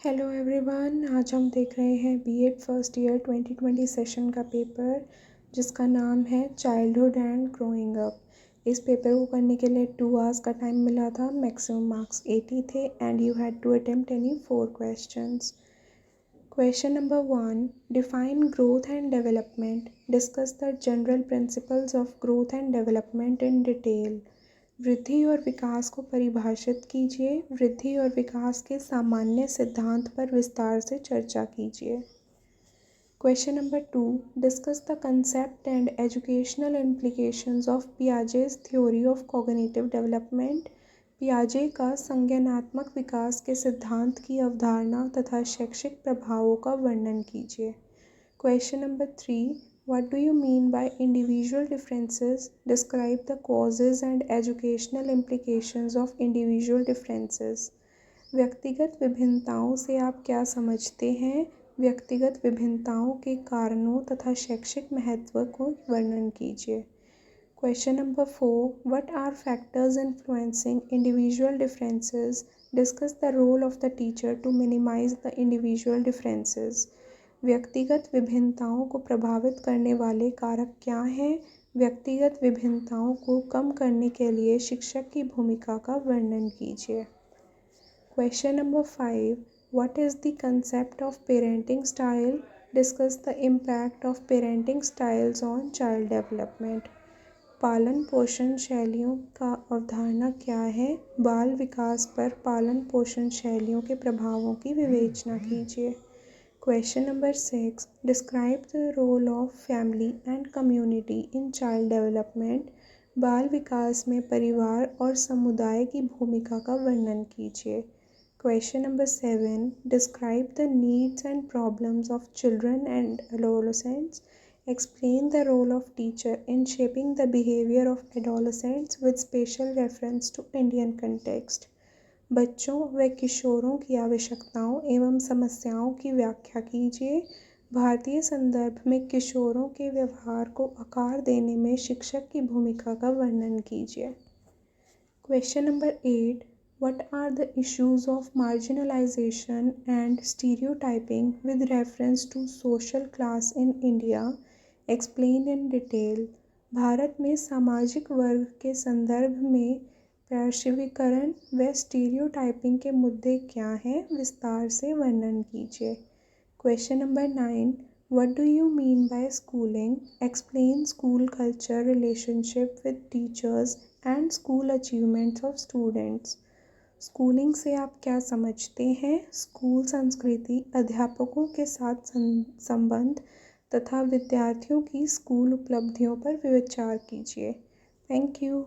Hello everyone, आज हम देख रहे हैं बीएड फर्स्ट ईयर 2020 सेशन का पेपर जिसका नाम है चाइल्डहुड एंड ग्रोइंग अप। इस पेपर को करने के लिए 2 आवर्स का टाइम मिला था। मैक्सिमम मार्क्स 80 थे and you had to attempt any 4 questions. Question number 1, define growth and development. Discuss the general principles of growth and development in detail. वृद्धि और विकास को परिभाषित कीजिए। वृद्धि और विकास के सामान्य सिद्धांत पर विस्तार से चर्चा कीजिए। Question number 2, discuss the concept and educational implications of Piaget's theory of cognitive development. पियाजे का संज्ञानात्मक विकास के सिद्धांत की अवधारणा तथा शैक्षिक प्रभावों का वर्णन कीजिए। Question number 3, what do you mean by individual differences? Describe the causes and educational implications of individual differences. व्यक्तिगत विभिन्नताओं से आप क्या समझते हैं? व्यक्तिगत विभिन्नताओं के कारणों तथा शैक्षिक महत्व को वर्णन कीजिए। Question number 4, what are factors influencing individual differences? Discuss the role of the teacher to minimize the individual differences. व्यक्तिगत विभिन्नताओं को प्रभावित करने वाले कारक क्या हैं? व्यक्तिगत विभिन्नताओं को कम करने के लिए शिक्षक की भूमिका का वर्णन कीजिए। Question number 5, what is the concept of parenting style? Discuss the impact of parenting styles on child development. पालन पोषण शैलियों का अवधारणा क्या है? बाल विकास पर पालन पोषण शैलियों के प्रभावों की विवेचना कीजिए। Question number 6, describe the role of family and community in child development. बाल विकास में परिवार और समुदाय की भूमिका का वर्णन कीजिए। Question number 7, describe the needs and problems of children and adolescents. Explain the role of teacher in shaping the behavior of adolescents with special reference to Indian context. बच्चों व किशोरों की आवश्यकताओं एवं समस्याओं की व्याख्या कीजिए। भारतीय संदर्भ में किशोरों के व्यवहार को आकार देने में शिक्षक की भूमिका का वर्णन कीजिए। Question number 8, what are the issues of marginalization and stereotyping with reference to social class in India? Explain in detail. Bharat में सामाजिक वर्ग के संदर्भ में पार्श्वीकरण व स्टीरियोटाइपिंग के मुद्दे क्या हैं? विस्तार से वर्णन कीजिए। Question number 9, what do you mean by schooling? Explain school culture, relationship with teachers and school achievements of students. Schooling से आप क्या समझते हैं? स्कूल संस्कृति, अध्यापकों के साथ संबंध तथा विद्यार्थियों की स्कूल उपलब्धियों पर विचार कीजिए। Thank you.